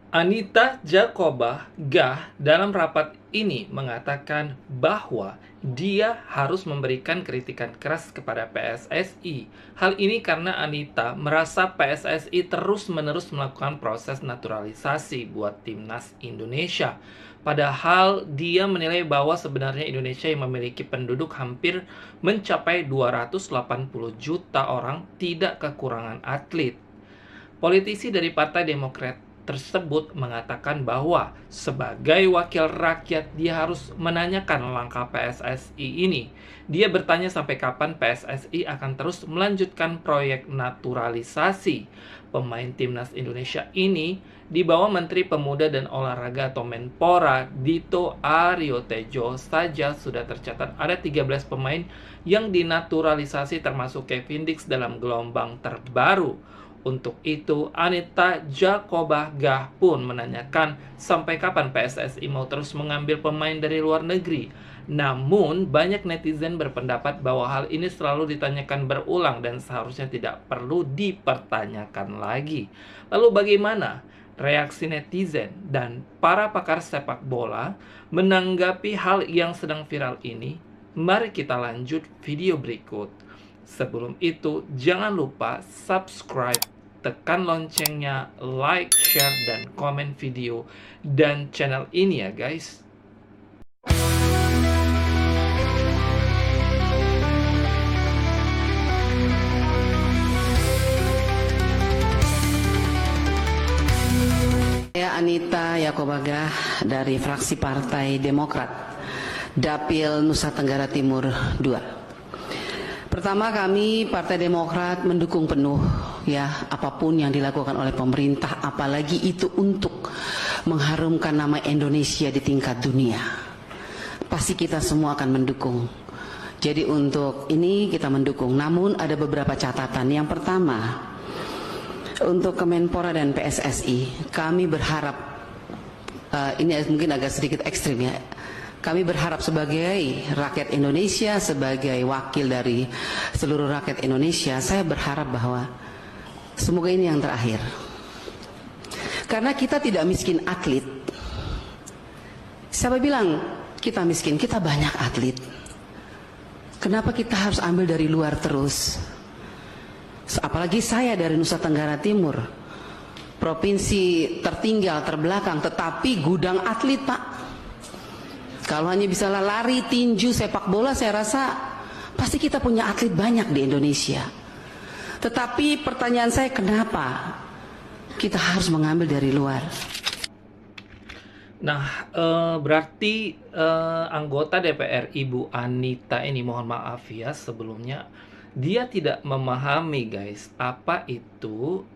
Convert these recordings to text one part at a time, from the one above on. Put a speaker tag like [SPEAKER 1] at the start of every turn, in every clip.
[SPEAKER 1] Anita Jakobah Gah dalam rapat ini mengatakan bahwa dia harus memberikan kritikan keras kepada PSSI. Hal ini karena Anita merasa PSSI terus-menerus melakukan proses naturalisasi buat timnas Indonesia. Padahal dia menilai bahwa sebenarnya Indonesia yang memiliki penduduk hampir mencapai 280 juta orang tidak kekurangan atlet. Politisi dari Partai Demokrat tersebut mengatakan bahwa sebagai wakil rakyat dia harus menanyakan langkah PSSI ini. Dia bertanya sampai kapan PSSI akan terus melanjutkan proyek naturalisasi pemain timnas Indonesia ini di bawah Menteri Pemuda dan Olahraga atau Menpora Dito Aryo Tejo saja sudah tercatat ada 13 pemain yang dinaturalisasi termasuk Kevin Dix dalam gelombang terbaru. Untuk itu, Anita Jakobah Gah pun menanyakan sampai kapan PSSI mau terus mengambil pemain dari luar negeri. Namun, banyak netizen berpendapat bahwa hal ini selalu ditanyakan berulang dan seharusnya tidak perlu dipertanyakan lagi. Lalu bagaimana reaksi netizen dan para pakar sepak bola menanggapi hal yang sedang viral ini? Mari kita lanjut video berikut. Sebelum itu, jangan lupa subscribe, tekan loncengnya, like, share, dan komen video dan channel ini ya guys.
[SPEAKER 2] Saya Anita Jakobah Gah dari fraksi Partai Demokrat, Dapil Nusa Tenggara Timur 2. Pertama, kami Partai Demokrat mendukung penuh ya apapun yang dilakukan oleh pemerintah, apalagi itu untuk mengharumkan nama Indonesia di tingkat dunia. Pasti kita semua akan mendukung. Jadi untuk ini kita mendukung. Namun ada beberapa catatan. Yang pertama, untuk Kemenpora dan PSSI, kami berharap ini mungkin agak sedikit ekstrim ya. Kami berharap sebagai rakyat Indonesia, sebagai wakil dari seluruh rakyat Indonesia, saya berharap bahwa semoga ini yang terakhir. Karena kita tidak miskin atlet. Siapa bilang kita miskin? Kita banyak atlet. Kenapa kita harus ambil dari luar terus? Apalagi saya dari Nusa Tenggara Timur, provinsi tertinggal, terbelakang, tetapi gudang atlet, Pak. Kalau hanya bisa lari, tinju, sepak bola, saya rasa pasti kita punya atlet banyak di Indonesia. Tetapi pertanyaan saya, kenapa kita harus mengambil dari luar?
[SPEAKER 1] Nah, berarti anggota DPR Ibu Anita ini, mohon maaf ya sebelumnya, dia tidak memahami guys apa itu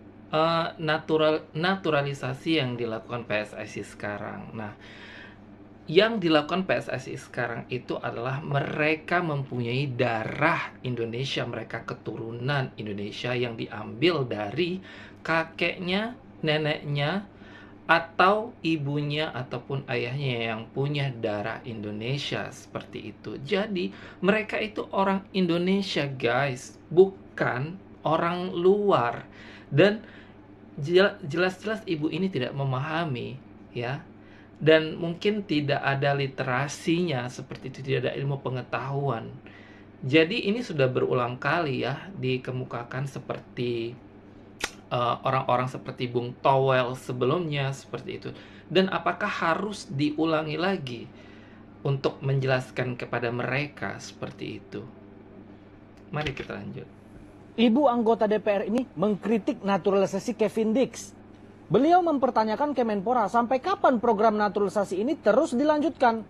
[SPEAKER 1] naturalisasi yang dilakukan PSSI sekarang. Nah, yang dilakukan PSSI sekarang itu adalah mereka mempunyai darah Indonesia, mereka keturunan Indonesia yang diambil dari kakeknya, neneknya, atau ibunya ataupun ayahnya yang punya darah Indonesia seperti itu. Jadi mereka itu orang Indonesia guys, bukan orang luar. Dan jelas-jelas ibu ini tidak memahami ya, dan mungkin tidak ada literasinya seperti itu, tidak ada ilmu pengetahuan. Jadi ini sudah berulang kali ya dikemukakan seperti orang-orang seperti Bung Towel sebelumnya seperti itu. Dan apakah harus diulangi lagi untuk menjelaskan kepada mereka seperti itu? Mari kita lanjut.
[SPEAKER 3] Ibu anggota DPR ini mengkritik naturalisasi Kevin Dix. Beliau mempertanyakan Kemenpora sampai kapan program naturalisasi ini terus dilanjutkan.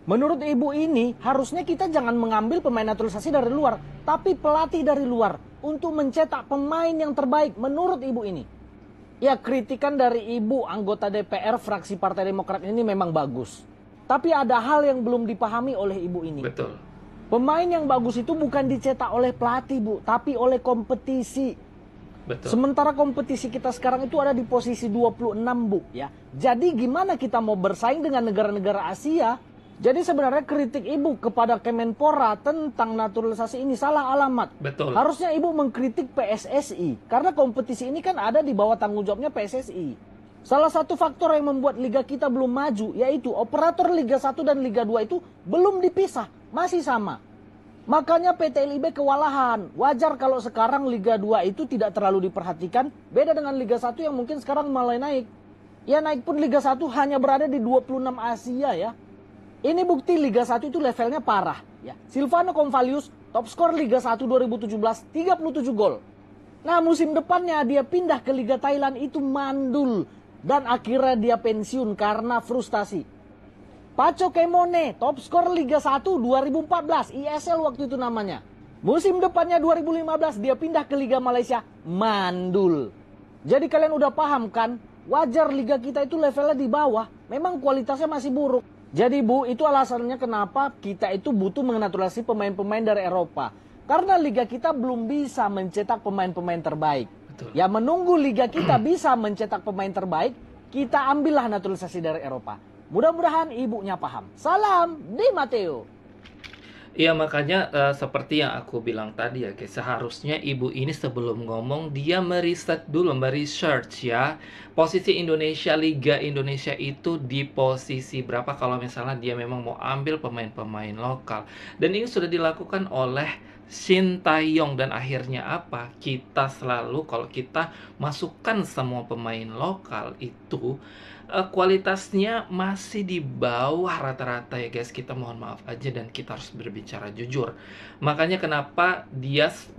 [SPEAKER 3] Menurut ibu ini, harusnya kita jangan mengambil pemain naturalisasi dari luar, tapi pelatih dari luar untuk mencetak pemain yang terbaik menurut ibu ini. Ya, kritikan dari ibu anggota DPR fraksi Partai Demokrat ini memang bagus. Tapi ada hal yang belum dipahami oleh ibu ini.
[SPEAKER 1] Betul.
[SPEAKER 3] Pemain yang bagus itu bukan dicetak oleh pelatih, Bu, tapi oleh kompetisi.
[SPEAKER 1] Betul.
[SPEAKER 3] Sementara kompetisi kita sekarang itu ada di posisi 26, Bu, ya. Jadi gimana kita mau bersaing dengan negara-negara Asia? Jadi sebenarnya kritik ibu kepada Kemenpora tentang naturalisasi ini salah alamat.
[SPEAKER 1] Betul.
[SPEAKER 3] Harusnya ibu mengkritik PSSI karena kompetisi ini kan ada di bawah tanggung jawabnya PSSI. Salah satu faktor yang membuat Liga kita belum maju yaitu operator Liga 1 dan Liga 2 itu belum dipisah, masih sama. Makanya PT LIB kewalahan. Wajar kalau sekarang Liga 2 itu tidak terlalu diperhatikan, beda dengan Liga 1 yang mungkin sekarang mulai naik. Ya naik pun Liga 1 hanya berada di 26 Asia ya. Ini bukti Liga 1 itu levelnya parah ya. Silvano Convalius top skor Liga 1 2017 37 gol. Nah musim depannya dia pindah ke Liga Thailand itu mandul. Dan akhirnya dia pensiun karena frustasi. Paco Kemone, top skor Liga 1 2014, ISL waktu itu namanya. Musim depannya 2015 dia pindah ke Liga Malaysia, mandul. Jadi kalian udah paham kan? Wajar Liga kita itu levelnya di bawah, memang kualitasnya masih buruk. Jadi Bu, itu alasannya kenapa kita itu butuh menaturalisasi pemain-pemain dari Eropa. Karena Liga kita belum bisa mencetak pemain-pemain terbaik.
[SPEAKER 1] Betul.
[SPEAKER 3] Ya menunggu Liga kita bisa mencetak pemain terbaik, kita ambillah naturalisasi dari Eropa. Mudah-mudahan ibunya paham. Salam di Matteo.
[SPEAKER 1] Iya makanya seperti yang aku bilang tadi ya guys, seharusnya ibu ini sebelum ngomong dia meriset dulu, meresearch ya posisi Indonesia, Liga Indonesia itu di posisi berapa kalau misalnya dia memang mau ambil pemain-pemain lokal. Dan ini sudah dilakukan oleh Shin Tae-yong dan akhirnya apa? Kita selalu kalau kita masukkan semua pemain lokal itu kualitasnya masih di bawah rata-rata ya guys. Kita mohon maaf aja dan kita harus berbicara jujur. Makanya kenapa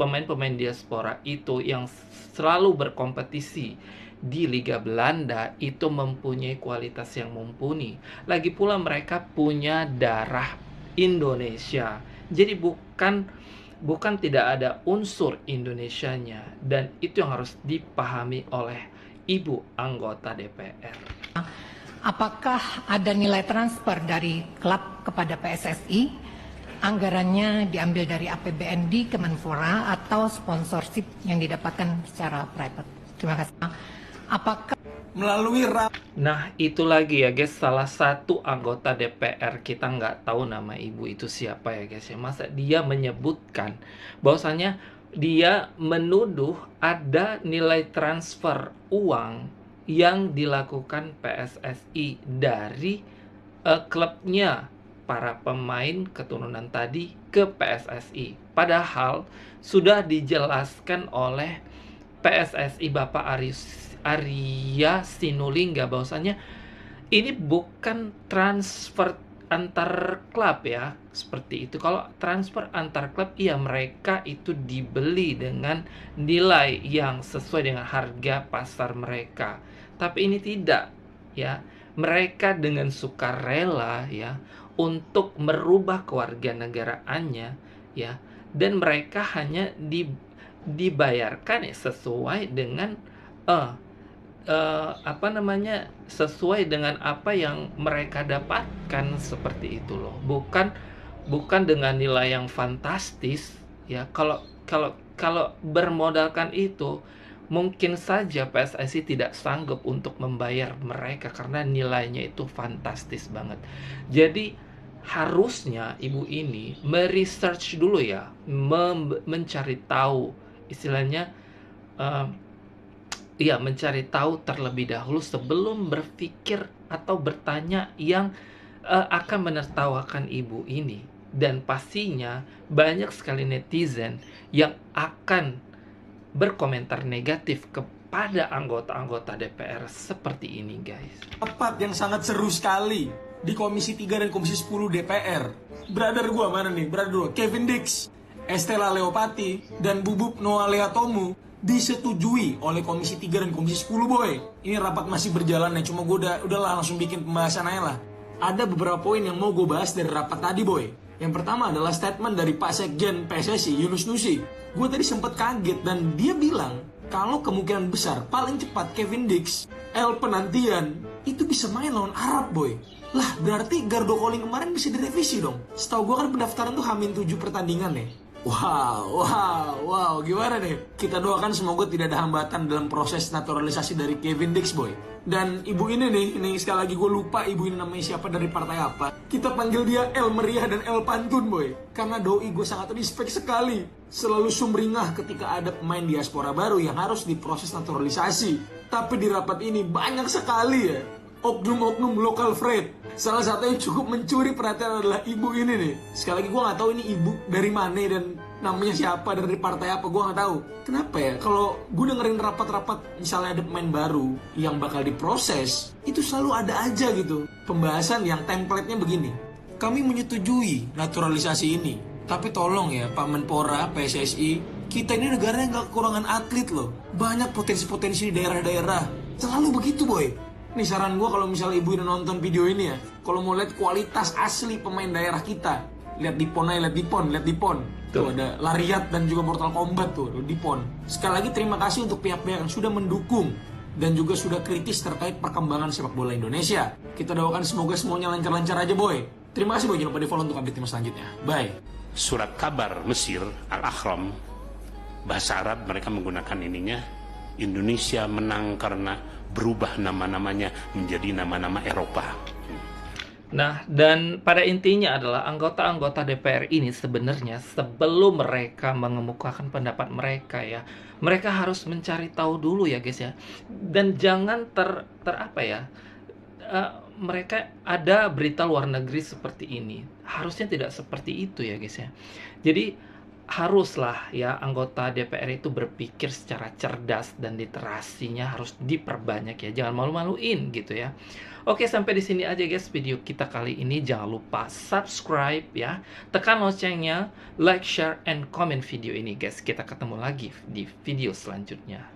[SPEAKER 1] pemain-pemain diaspora itu yang selalu berkompetisi di Liga Belanda itu mempunyai kualitas yang mumpuni. Lagi pula mereka punya darah Indonesia. Jadi bukan tidak ada unsur Indonesianya, dan itu yang harus dipahami oleh ibu anggota DPR.
[SPEAKER 4] Apakah ada nilai transfer dari klub kepada PSSI? Anggarannya diambil dari APBN di Kemenpora atau sponsorship yang didapatkan secara private? Terima kasih. Apakah
[SPEAKER 5] melalui
[SPEAKER 1] Nah itu lagi ya guys, salah satu anggota DPR kita nggak tahu nama ibu itu siapa ya guys ya. Masa dia menyebutkan bahwasanya dia menuduh ada nilai transfer uang yang dilakukan PSSI dari klubnya para pemain keturunan tadi ke PSSI. Padahal sudah dijelaskan oleh PSSI Bapak Arya Sinulinga bahwasanya ini bukan transfer antar klub ya, seperti itu. Kalau transfer antar klub, iya mereka itu dibeli dengan nilai yang sesuai dengan harga pasar mereka. Tapi ini tidak ya. Mereka dengan sukarela ya untuk merubah kewarganegaraannya ya, dan mereka hanya dibayarkan ya sesuai dengan sesuai dengan apa yang mereka dapatkan, seperti itu loh. Bukan dengan nilai yang fantastis ya. Kalau bermodalkan itu mungkin saja PSSI tidak sanggup untuk membayar mereka karena nilainya itu fantastis banget. Jadi harusnya ibu ini meresearch dulu ya, mencari tahu, istilahnya mencari tahu terlebih dahulu sebelum berpikir atau bertanya yang akan menertawakan ibu ini. Dan pastinya banyak sekali netizen yang akan berkomentar negatif kepada anggota-anggota DPR seperti ini guys.
[SPEAKER 5] Rapat yang sangat seru sekali di Komisi 3 dan Komisi 10 DPR. Brother gua mana nih? Brother gua Kevin Dix, Estela Leopati, dan Bubub Noah Leatomu disetujui oleh Komisi 3 dan Komisi 10 boy. Ini rapat masih berjalan ya, cuma gue udah langsung bikin pembahasan aja lah. Ada beberapa poin yang mau gue bahas dari rapat tadi boy. Yang pertama adalah statement dari Pak Sekjen PSSI Yunus Nusi. Gue tadi sempat kaget dan dia bilang kalau kemungkinan besar paling cepat Kevin Dix, El Penantian itu bisa main lawan Arab boy. Lah berarti Gardo Calling kemarin bisa direvisi dong. Setahu gue kan pendaftaran tuh H-7 pertandingan ya. Wow, gimana deh? Kita doakan semoga tidak ada hambatan dalam proses naturalisasi dari Kevin Dix, boy. Dan ibu ini nih, ini sekali lagi gue lupa ibu ini namanya siapa, dari partai apa. Kita panggil dia El Meriah dan El Pantun, boy. Karena doi gue sangat respect sekali. Selalu sumringah ketika ada pemain diaspora baru yang harus diproses naturalisasi. Tapi di rapat ini banyak sekali ya oknum-oknum lokal Fred. Salah satu yang cukup mencuri perhatian adalah ibu ini nih. Sekali lagi gue nggak tahu ini ibu dari mana dan namanya siapa, dari partai apa, gue nggak tahu. Kenapa ya? Kalau gue dengerin rapat-rapat misalnya ada pemain baru yang bakal diproses, itu selalu ada aja gitu pembahasan yang template-nya begini. Kami menyetujui naturalisasi ini, tapi tolong ya Pak Menpora, PSSI, kita ini negara yang nggak kekurangan atlet loh. Banyak potensi-potensi di daerah-daerah. Selalu begitu, boy. Nih saran gue kalau misalnya ibu udah nonton video ini ya, kalau mau lihat kualitas asli pemain daerah kita, lihat di PON aja, lihat di PON. Tuh ada Lariat dan juga Mortal Kombat tuh di PON. Sekali lagi terima kasih untuk pihak-pihak yang sudah mendukung dan juga sudah kritis terkait perkembangan sepak bola Indonesia. Kita doakan semoga semuanya lancar-lancar aja, boy. Terima kasih, boy. Jangan lupa di follow untuk update tim selanjutnya. Bye.
[SPEAKER 6] Surat kabar Mesir Al-Ahram, bahasa Arab mereka menggunakan ininya, Indonesia menang karena berubah nama-namanya menjadi nama-nama Eropa.
[SPEAKER 1] Nah, dan pada intinya adalah anggota-anggota DPR ini sebenarnya sebelum mereka mengemukakan pendapat mereka ya, mereka harus mencari tahu dulu ya guys ya. Dan jangan apa ya, mereka ada berita luar negeri seperti ini. Harusnya tidak seperti itu ya guys ya. Jadi haruslah ya anggota DPR itu berpikir secara cerdas dan literasinya harus diperbanyak ya. Jangan malu-maluin gitu ya. Oke, sampai di sini aja guys video kita kali ini. Jangan lupa subscribe ya. Tekan loncengnya, like, share, and comment video ini guys. Kita ketemu lagi di video selanjutnya.